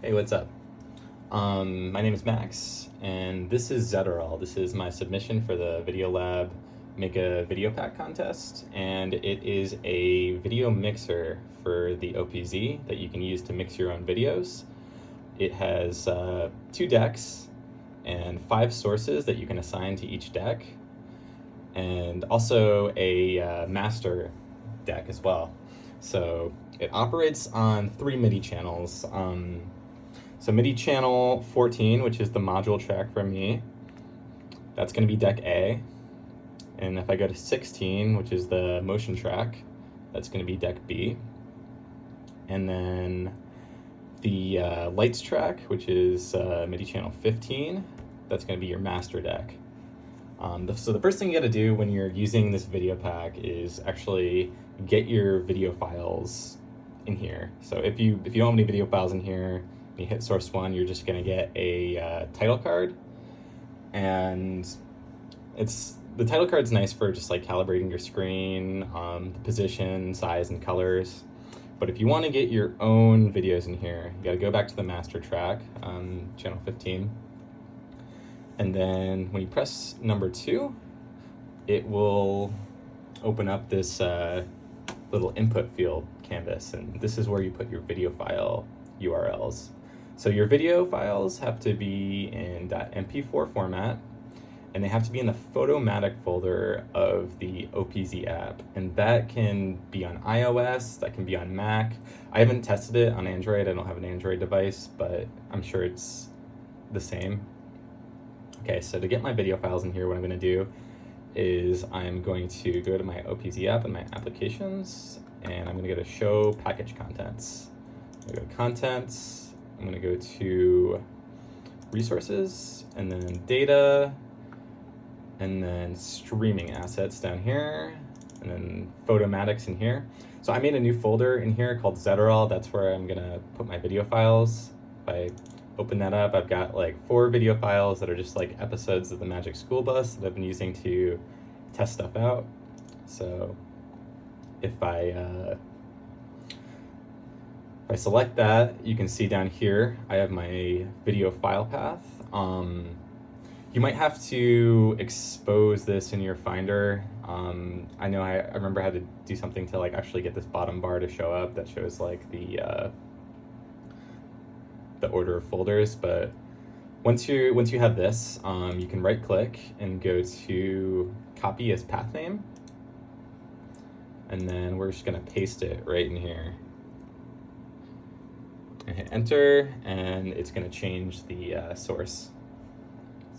Hey, what's up? My name is Max, and this is Zedirol. This is my submission for the Video Lab Make a Video Pack contest, and it is a video mixer for the OPZ that you can use to mix your own videos. It has 2 decks and 5 sources that you can assign to each deck, and also a master deck as well. So it operates on 3 MIDI channels. So MIDI channel 14, which is the module track for me, that's going to be deck A. And if I go to 16, which is the motion track, that's going to be deck B. And then the lights track, which is MIDI channel 15, that's going to be your master deck. So the first thing you got to do when you're using this video pack is actually get your video files in here. So if you don't have any video files in here, you hit source 1, you're just going to get a title card, and the title card's nice for just like calibrating your screen, the position, size, and colors. But if you want to get your own videos in here, you got to go back to the master track, channel 15, and then when you press number 2, it will open up this little input field canvas, and this is where you put your video file URLs. So your video files have to be in .mp4 format, and they have to be in the Photomatic folder of the OPZ app, and that can be on iOS, that can be on Mac. I haven't tested it on Android, I don't have an Android device, but I'm sure it's the same. Okay, so to get my video files in here, what I'm going to do is I'm going to go to my OPZ app and my applications, and I'm going to go to show package contents. I'm going to go to contents, I'm going to go to resources, and then data, and then streaming assets down here, and then Photomatics in here. So I made a new folder in here called Zedirol. That's where I'm going to put my video files. If I open that up, I've got like 4 video files that are just like episodes of the Magic School Bus that I've been using to test stuff out. So if I select that, you can see down here I have my video file path. You might have to expose this in your Finder. I know I remember I had to do something to like actually get this bottom bar to show up that shows like the order of folders. But once you have this, you can right click and go to copy as path name, and then we're just gonna paste it right in here and hit enter, and it's gonna change the source.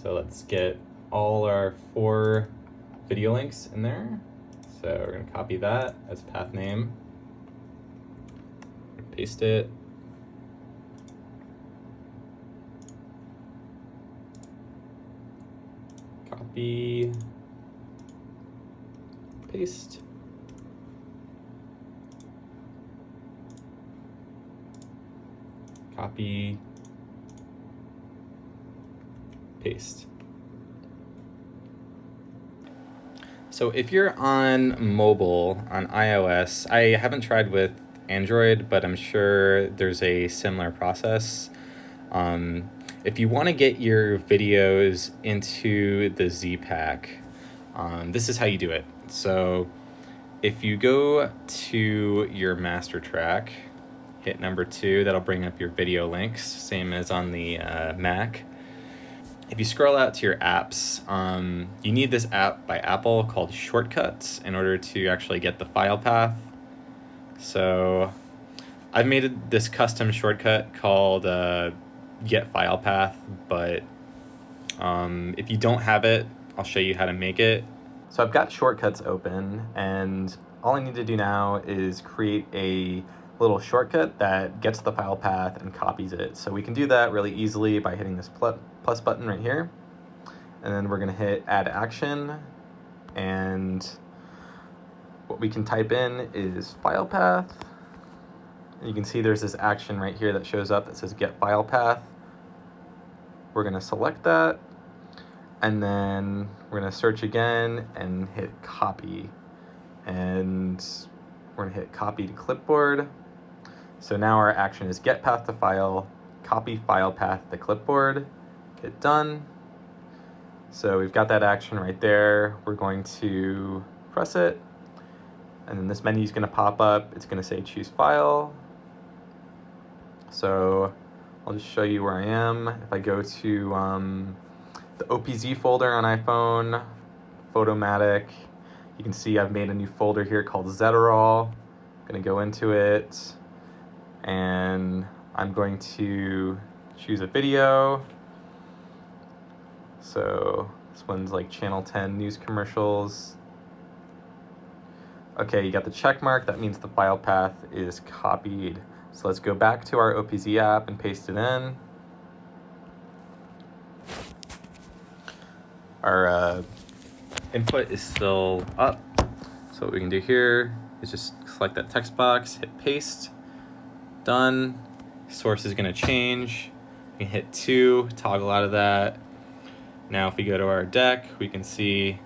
So let's get all our 4 video links in there. So we're gonna copy that as path name, paste it, copy, paste, copy, paste. So if you're on mobile, on iOS, I haven't tried with Android, but I'm sure there's a similar process. If you want to get your videos into the Z-Pack, this is how you do it. So if you go to your master track, hit number 2, that'll bring up your video links, same as on the Mac. If you scroll out to your apps, you need this app by Apple called Shortcuts in order to actually get the file path. So I've made this custom shortcut called Get File Path, but if you don't have it, I'll show you how to make it. So I've got Shortcuts open, and all I need to do now is create a little shortcut that gets the file path and copies it. So we can do that really easily by hitting this plus button right here, and then we're going to hit add action, and what we can type in is file path. And you can see there's this action right here that shows up that says get file path. We're going to select that, and then we're going to search again and hit copy, and we're going to hit copy to clipboard. So now our action is get path to file, copy file path to clipboard, hit done. So we've got that action right there. We're going to press it, and then this menu is going to pop up. It's going to say choose file. So I'll just show you where I am. If I go to the OPZ folder on iPhone, Photomatic, you can see I've made a new folder here called Zedirol. I'm going to go into it, and I'm going to choose a video. So this one's like Channel 10 news commercials. Okay, you got the check mark. That means the file path is copied. So let's go back to our OPZ app and paste it in. Our input is still up. So what we can do here is just select that text box, hit paste, done. Source is gonna change. We can hit 2, toggle out of that. Now if we go to our deck, we can see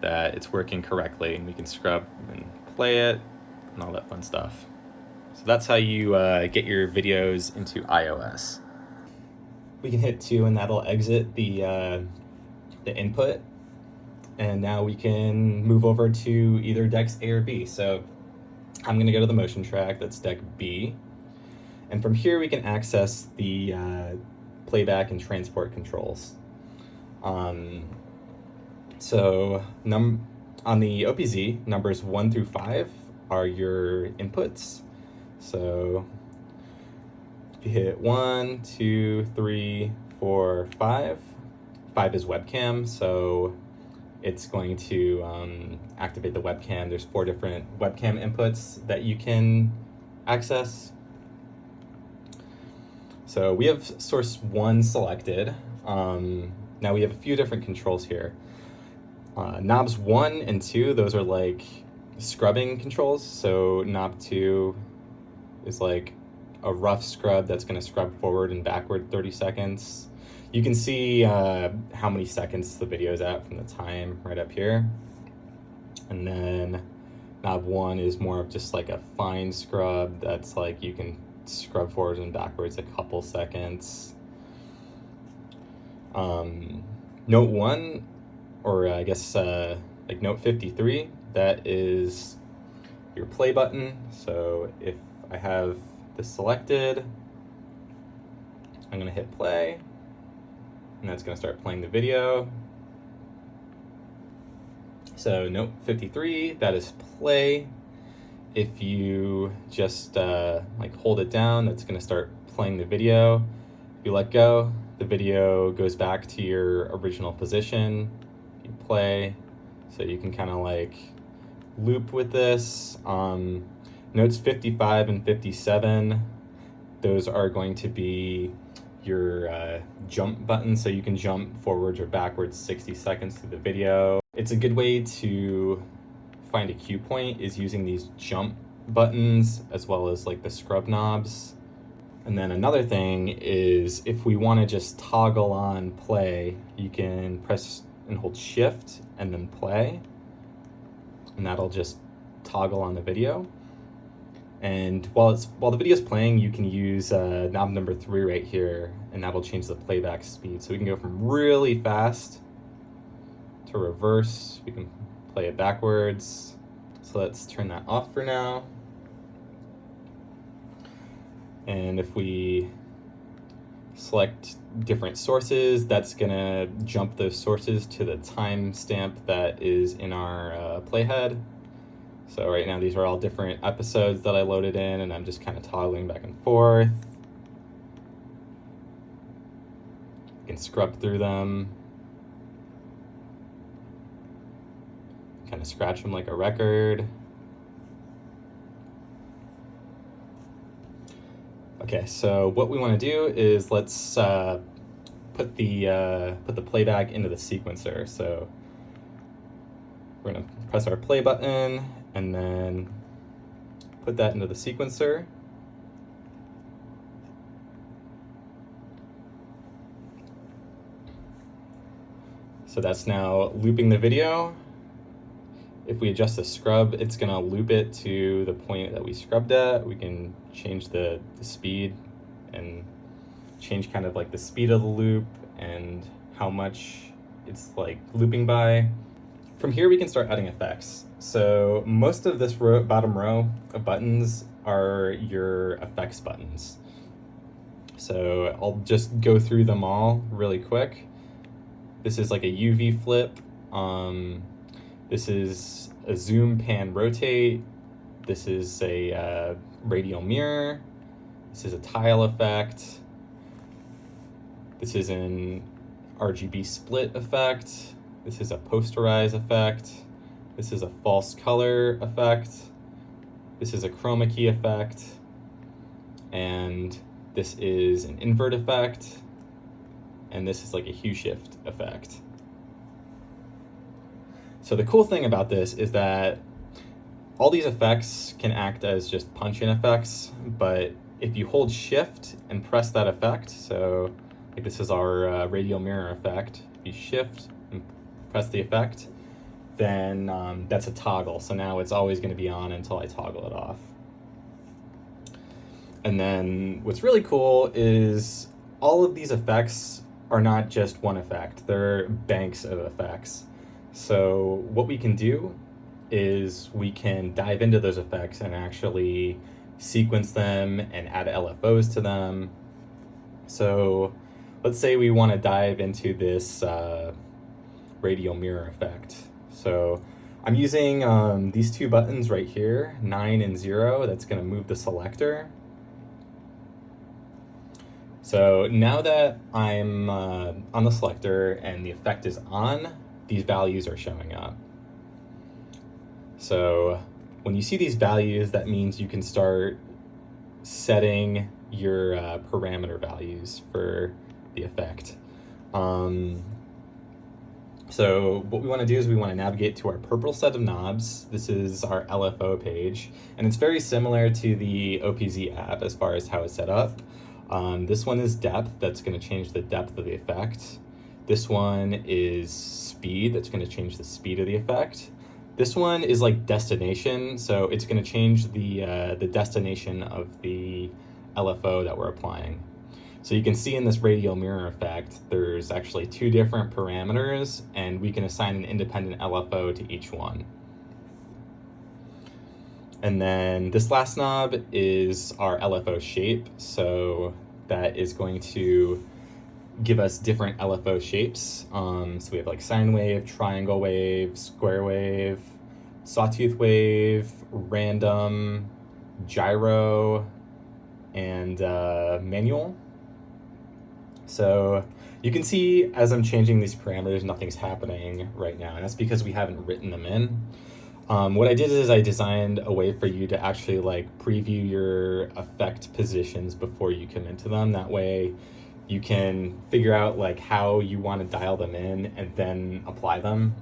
that it's working correctly, and we can scrub and play it and all that fun stuff. So that's how you get your videos into iOS. We can hit 2 and that'll exit the input, and now we can move over to either decks A or B. So I'm gonna go to the motion track, that's deck B. And from here we can access the playback and transport controls. So on the OPZ, numbers 1 through 5 are your inputs. So if you hit 1, 2, 3, 4, 5, 5 is webcam, so it's going to activate the webcam. There's 4 different webcam inputs that you can access. So we have source 1 selected. Now we have a few different controls here. Knobs 1 and 2, those are like scrubbing controls. So knob 2 is like a rough scrub that's going to scrub forward and backward 30 seconds. You can see how many seconds the video is at from the time right up here. And then knob 1 is more of just like a fine scrub that's like you can scrub forwards and backwards a couple seconds. Note 1, or I guess like note 53, that is your play button. So if I have this selected, I'm gonna hit play, and that's gonna start playing the video. So note 53, that is play. If you just like hold it down, that's gonna start playing the video. If you let go, the video goes back to your original position. You play, so you can kind of like loop with this. Notes 55 and 57, those are going to be your jump buttons, so you can jump forwards or backwards 60 seconds through the video. It's a good way to find a cue point is using these jump buttons as well as like the scrub knobs. And then another thing is if we want to just toggle on play, you can press and hold shift and then play, and that'll just toggle on the video. And while the video's playing, you can use knob number 3 right here, and that'll change the playback speed. So we can go from really fast to reverse. We can play it backwards. So let's turn that off for now. And if we select different sources, that's gonna jump those sources to the timestamp that is in our playhead. So right now these are all different episodes that I loaded in, and I'm just kind of toggling back and forth. You can scrub through them, kind of scratch them like a record. Okay, so what we want to do is let's put the playback into the sequencer. So we're going to press our play button and then put that into the sequencer. So that's now looping the video, If we adjust the scrub, it's gonna loop it to the point that we scrubbed at. We can change the speed and change kind of like the speed of the loop and how much it's like looping by. From here, we can start adding effects. So most of this bottom row of buttons are your effects buttons. So I'll just go through them all really quick. This is like a UV flip. This is a zoom, pan, rotate. This is a radial mirror. This is a tile effect. This is an RGB split effect. This is a posterize effect. This is a false color effect. This is a chroma key effect. And this is an invert effect. And this is like a hue shift effect. So the cool thing about this is that all these effects can act as just punch-in effects, but if you hold shift and press that effect, so like this is our radial mirror effect, you shift and press the effect, then that's a toggle. So now it's always going to be on until I toggle it off. And then what's really cool is all of these effects are not just one effect, they're banks of effects. So what we can do is we can dive into those effects and actually sequence them and add LFOs to them. So let's say we want to dive into this radial mirror effect. So I'm using these two buttons right here, 9 and 0, that's going to move the selector. So now that I'm on the selector and the effect is on, these values are showing up. So when you see these values, that means you can start setting your parameter values for the effect. So what we want to do is we want to navigate to our purple set of knobs. This is our LFO page, and it's very similar to the OPZ app as far as how it's set up. This one is depth, that's going to change the depth of the effect. This one is speed, that's going to change the speed of the effect. This one is like destination, so it's going to change the destination of the LFO that we're applying. So you can see in this radial mirror effect, there's actually two different parameters, and we can assign an independent LFO to each one. And then this last knob is our LFO shape, so that is going to give us different LFO shapes. So we have like sine wave, triangle wave, square wave, sawtooth wave, random, gyro, and manual. So you can see as I'm changing these parameters, nothing's happening right now, and that's because we haven't written them in. What I did is I designed a way for you to actually like preview your effect positions before you commit to them. That way you can figure out like how you want to dial them in and then apply them.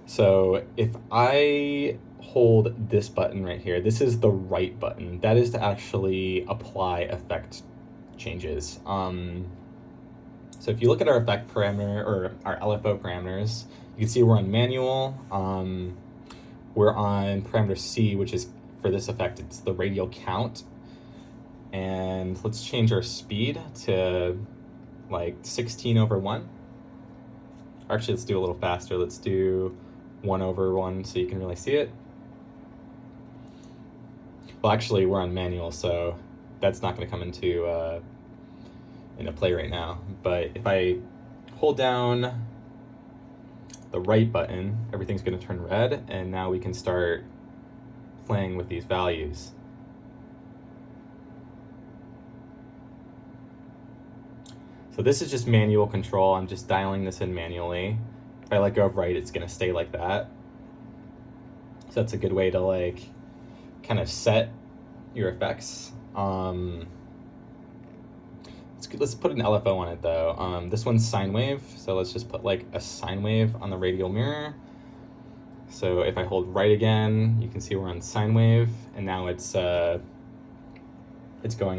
So if I hold this button right here, this is the right button. That is to actually apply effect changes. So if you look at our effect parameter or our LFO parameters, you can see we're on manual. We're on parameter C, which is for this effect, it's the radial count. And let's change our speed to like 16/1. Actually, let's do a little faster. Let's do 1/1 so you can really see it. Well, actually, we're on manual, so that's not going to come into play right now. But if I hold down the right button, everything's going to turn red, and now we can start playing with these values. So this is just manual control. I'm just dialing this in manually. If I let go of right, it's going to stay like that. So that's a good way to like kind of set your effects. Let's put an LFO on it though. This one's sine wave, so let's just put like a sine wave on the radial mirror. So if I hold right again, you can see we're on sine wave, and now it's going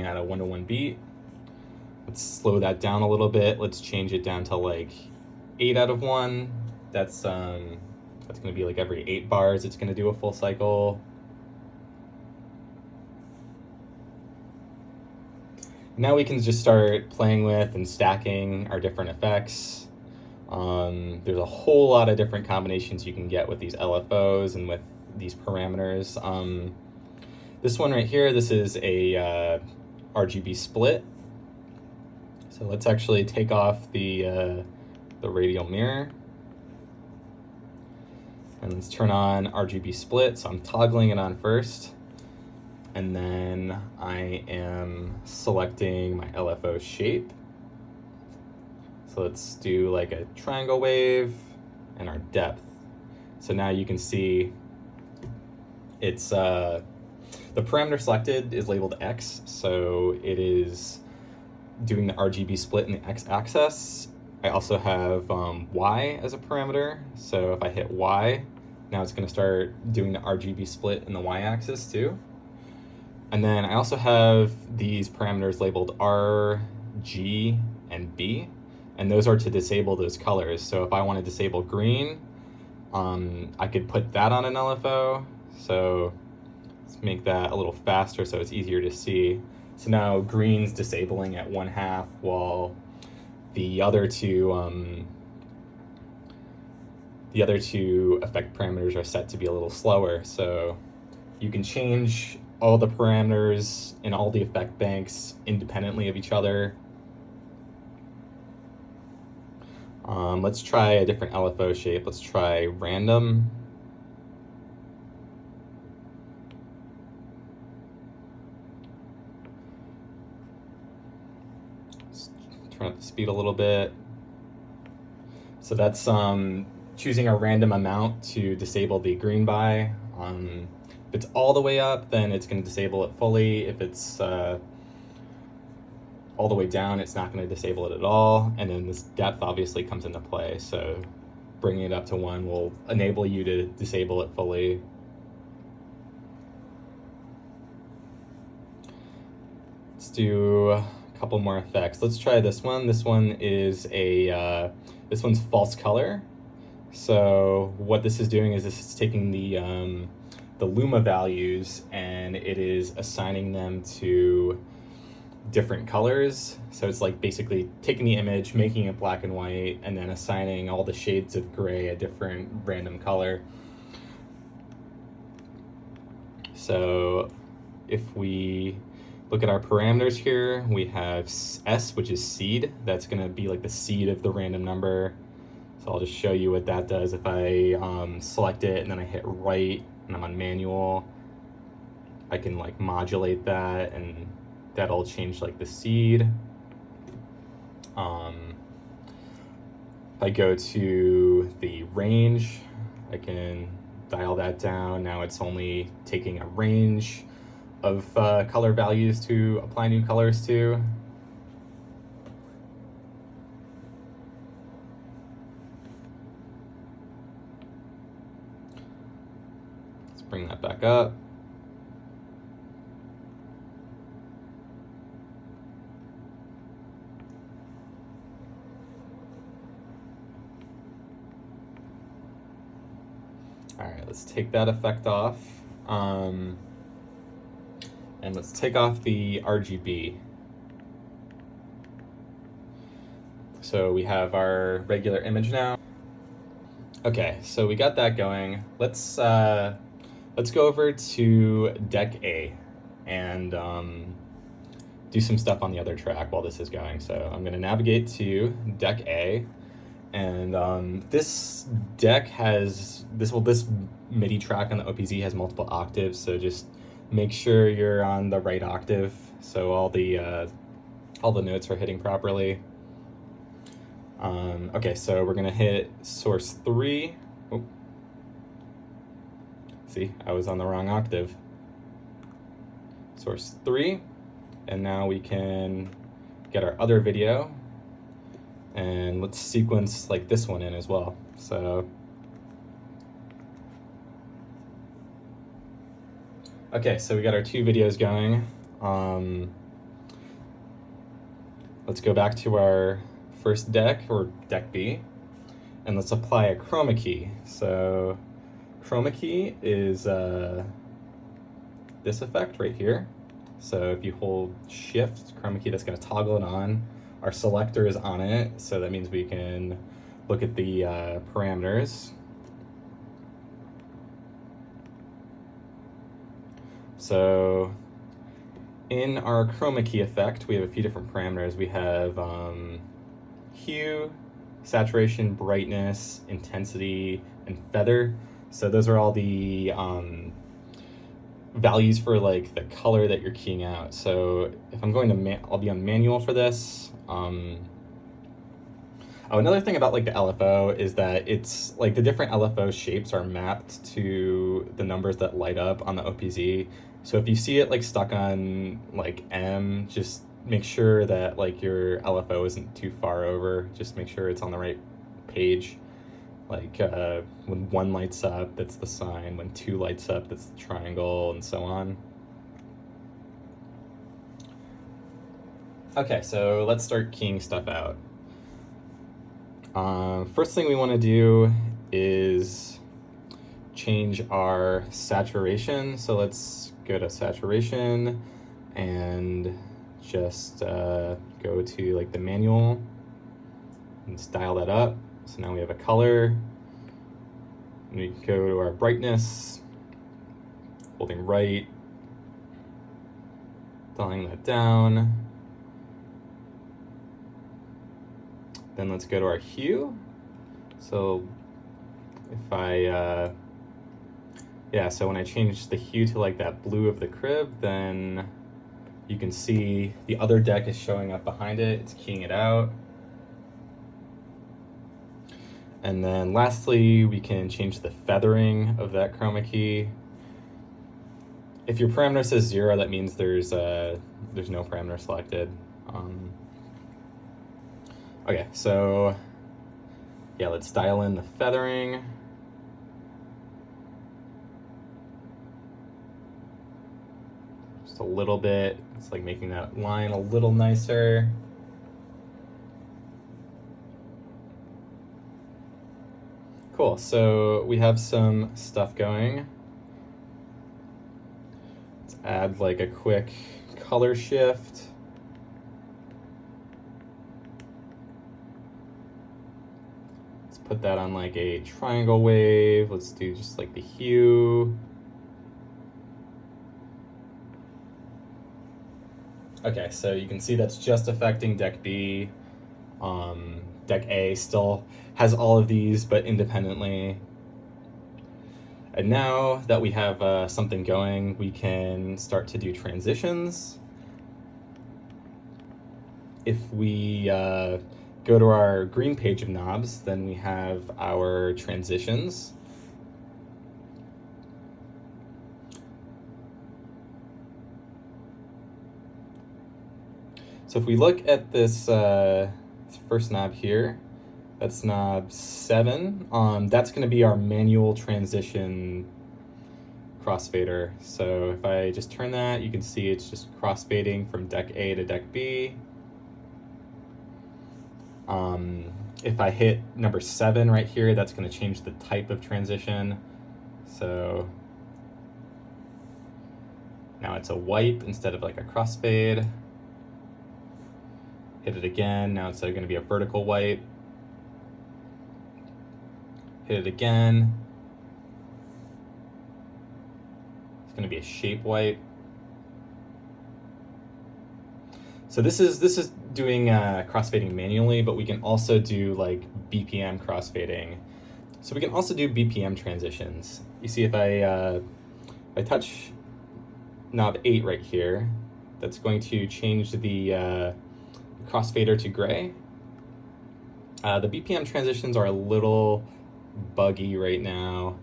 at a 1/1 beat. Let's slow that down a little bit. Let's change it down to like 8/1. That's That's going to be like every 8 bars, it's going to do a full cycle. Now we can just start playing with and stacking our different effects. There's a whole lot of different combinations you can get with these LFOs and with these parameters. This one right here, this is a RGB split. So let's actually take off the radial mirror. And let's turn on RGB split. So I'm toggling it on first. And then I am selecting my LFO shape. So let's do like a triangle wave and our depth. So now you can see it's, the parameter selected is labeled X. So it is doing the RGB split in the X axis. I also have Y as a parameter. So if I hit Y, now it's gonna start doing the RGB split in the Y axis too. And then I also have these parameters labeled R, G, and B, and those are to disable those colors. So if I want to disable green, I could put that on an LFO. So let's make that a little faster so it's easier to see. So now green's disabling at 1/2 while the other two effect parameters are set to be a little slower. So you can change all the parameters in all the effect banks independently of each other. Let's try a different LFO shape. Let's try random. Let's turn up the speed a little bit. So that's choosing a random amount to disable the green by. If it's all the way up, then it's going to disable it fully. If it's all the way down, it's not going to disable it at all. And then this depth obviously comes into play. So bringing it up to 1 will enable you to disable it fully. Let's do a couple more effects. Let's try this one. This one is this one's false color. So what this is doing is this is taking the luma values and it is assigning them to different colors. So it's like basically taking the image, making it black and white, and then assigning all the shades of gray a different random color. So if we look at our parameters here, we have S, which is seed. That's going to be like the seed of the random number. So I'll just show you what that does. If I select it and then I hit right and I'm on manual, I can like modulate that and that'll change like the seed. If I go to the range, I can dial that down. Now it's only taking a range of color values to apply new colors to. Let's bring that back up. All right, let's take that effect off. And let's take off the RGB. So we have our regular image now. Okay, so we got that going. Let's go over to deck A and do some stuff on the other track while this is going. So I'm gonna navigate to deck A. And this deck has, this MIDI track on the OPZ has multiple octaves, so just make sure you're on the right octave so all the notes are hitting properly. Okay, so we're gonna hit source 3. Oh. See, I was on the wrong octave. Source 3, and now we can get our other video. And let's sequence like this one in as well. So, okay, so we got our 2 videos going. Let's go back to our first deck, or deck B. and let's apply a chroma key. So chroma key is this effect right here. So if you hold shift, chroma key, that's going to toggle it on. Our selector is on it, so that means we can look at the parameters. So in our chroma key effect, we have a few different parameters. We have hue, saturation, brightness, intensity, and feather. So those are all the values for like the color that you're keying out. So if I'm going to, I'll be on manual for this. Oh, another thing about like the LFO is that it's like the different LFO shapes are mapped to the numbers that light up on the OPZ. So if you see it like stuck on like M, just make sure that like your LFO isn't too far over. Just make sure it's on the right page. Like when 1 lights up, that's the sign. When 2 lights up, that's the triangle, and so on. Okay, so let's start keying stuff out. First thing we want to do is change our saturation. So let's go to saturation and just go to like the manual and dial that up. So now we have a color, and we can go to our brightness, holding right, dialing that down. Then let's go to our hue. So if I, so when I change the hue to like that blue of the crib, then you can see the other deck is showing up behind it. It's keying it out. And then lastly, we can change the feathering of that chroma key. If your parameter says 0, that means there's no parameter selected. Okay, so yeah, let's dial in the feathering. Just a little bit. It's like making that line a little nicer. Cool, so we have some stuff going. Let's add like a quick color shift. Let's put that on like a triangle wave. Let's do just like the hue. Okay, so you can see that's just affecting deck B. Deck A still has all of these, but independently. And now that we have something going, we can start to do transitions. If we go to our green page of knobs, then we have our transitions. So if we look at this first knob here, that's knob 7. That's going to be our manual transition crossfader. So if I just turn that, you can see it's just crossfading from deck A to deck B. If I hit number 7 right here, that's going to change the type of transition. So now it's a wipe instead of like a crossfade. Hit it again, now it's going to be a vertical wipe. Hit it again. It's going to be a shape wipe. So this is doing crossfading manually, but we can also do like BPM crossfading. So we can also do BPM transitions. You see if I touch knob 8 right here, that's going to change the crossfader to gray. The BPM transitions are a little buggy right now.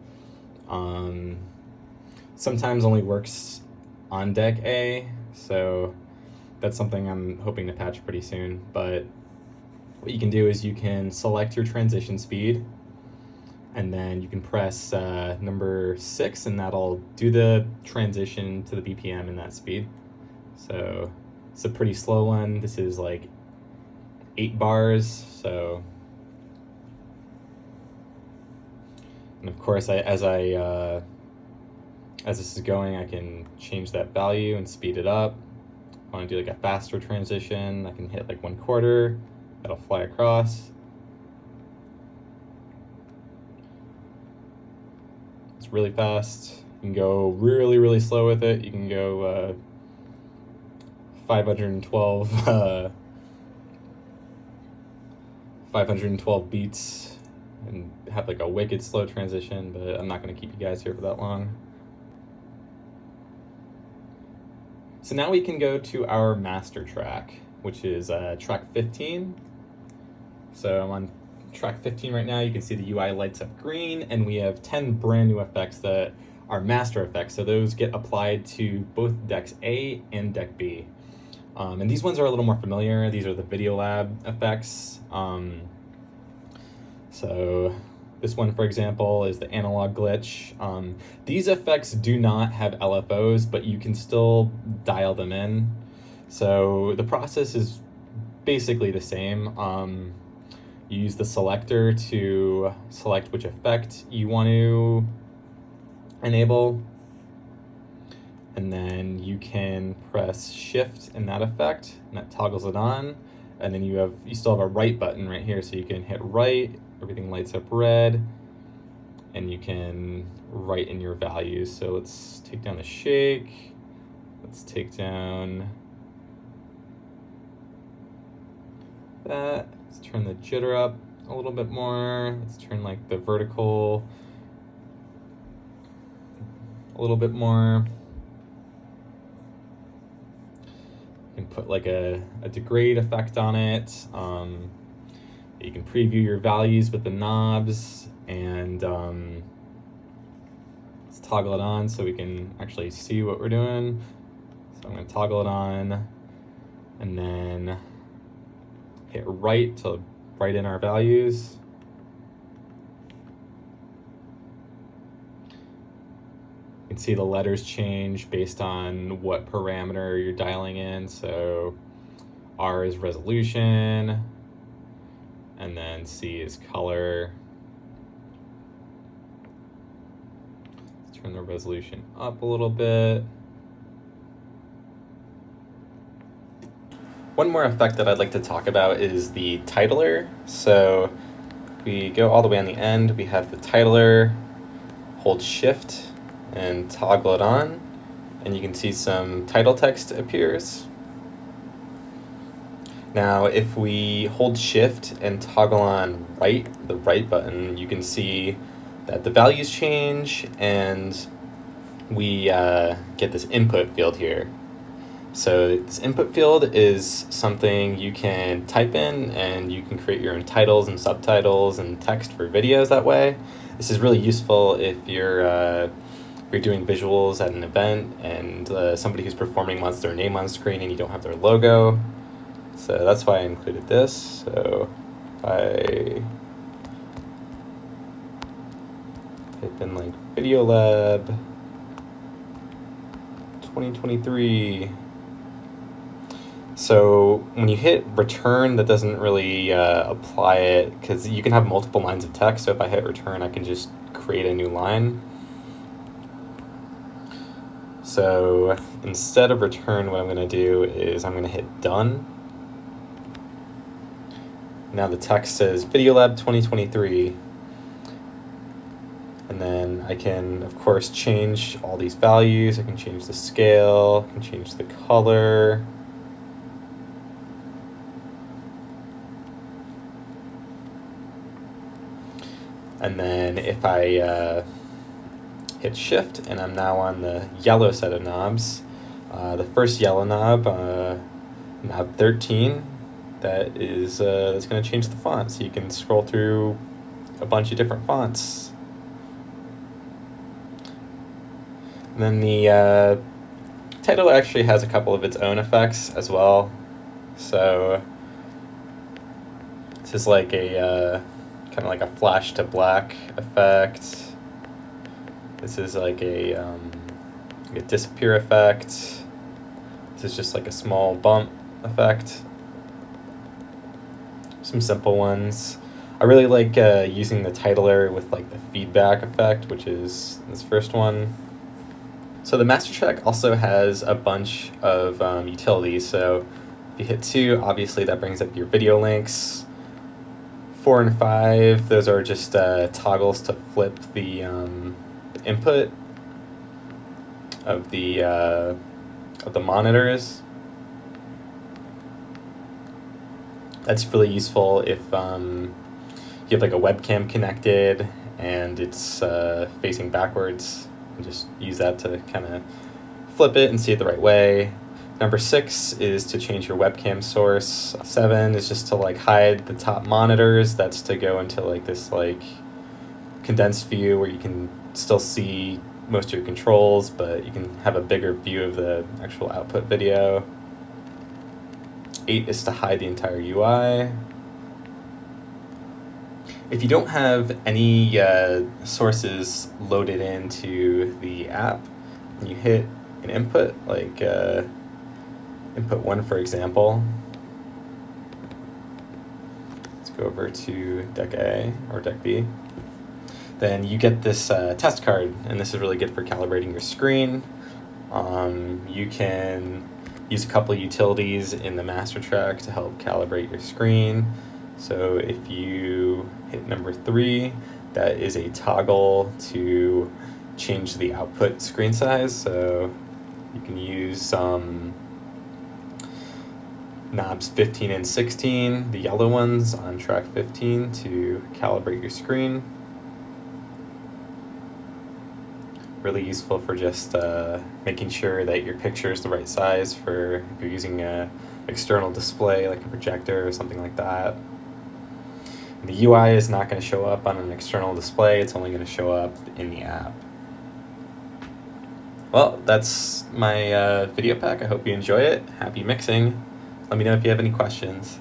Sometimes only works on deck A, so that's something I'm hoping to patch pretty soon. But what you can do is you can select your transition speed, and then you can press number 6, and that'll do the transition to the BPM in that speed. So it's a pretty slow one. This is like 8 bars, so And of course, as this is going, I can change that value and speed it up. If I want to do like a faster transition, I can hit like 1/4, that'll fly across. It's really fast. You can go really, really slow with it. You can go 512 beats and have like a wicked slow transition, but I'm not going to keep you guys here for that long. So now we can go to our master track, which is track 15. So I'm on track 15 right now. You can see the UI lights up green, and we have 10 brand new effects that are master effects. So those get applied to both decks A and deck B. And these ones are a little more familiar. These are the Video Lab effects. So this one, for example, is the analog glitch. These effects do not have LFOs, but you can still dial them in. So the process is basically the same. You use the selector to select which effect you want to enable. And then you can press shift in that effect, and that toggles it on. And then you still have a right button right here, so you can hit right, everything lights up red, and you can write in your values. So let's take down the shake, let's take down that, let's turn the jitter up a little bit more, let's turn like the vertical a little bit more. You can put like a degrade effect on it. You can preview your values with the knobs, and let's toggle it on so we can actually see what we're doing. So I'm going to toggle it on and then hit right to write in our values. You can see the letters change based on what parameter you're dialing in. So R is resolution, and then C is color. Let's turn the resolution up a little bit. One more effect that I'd like to talk about is the titler. So we go all the way on the end, we have the titler, hold shift and toggle it on, and you can see some title text appears. Now if we hold shift and toggle on the right button, you can see that the values change, and we get this input field here. So this input field is something you can type in, and you can create your own titles and subtitles and text for videos that way. This is really useful if you're doing visuals at an event and somebody who's performing wants their name on screen and you don't have their logo. So that's why I included this. So if I type in like Video Lab 2023. So when you hit return, that doesn't really apply it, because you can have multiple lines of text. So if I hit return, I can just create a new line. So instead of return, what I'm going to do is I'm going to hit done. Now the text says Video Lab 2023. And then I can, of course, change all these values. I can change the scale, I can change the color. And then if I hit shift, and I'm now on the yellow set of knobs, the first yellow knob, knob 13, that's going to change the font. So you can scroll through a bunch of different fonts. And then the title actually has a couple of its own effects as well. So this is like a kind of like a flash to black effect. This is like a disappear effect. This is just like a small bump effect. Some simple ones. I really like using the titler with like the feedback effect, which is this first one. So the master track also has a bunch of utilities. So if you hit 2, obviously that brings up your video links. 4 and 5, those are just toggles to flip the input of the monitors. That's really useful if you have like a webcam connected and it's facing backwards. And just use that to kind of flip it and see it the right way. Number 6 is to change your webcam source. 7 is just to like hide the top monitors. That's to go into like this like condensed view where you can still see most of your controls, but you can have a bigger view of the actual output video. 8 is to hide the entire UI. If you don't have any sources loaded into the app, and you hit an input, like input 1 for example, let's go over to deck A or deck B, then you get this test card, and this is really good for calibrating your screen. You can use a couple utilities in the master track to help calibrate your screen. So if you hit number 3, that is a toggle to change the output screen size. So you can use knobs 15 and 16, the yellow ones on track 15, to calibrate your screen. Really useful for just making sure that your picture is the right size for if you're using an external display like a projector or something like that. The UI is not going to show up on an external display, it's only going to show up in the app. Well, that's my video pack. I hope you enjoy it. Happy mixing. Let me know if you have any questions.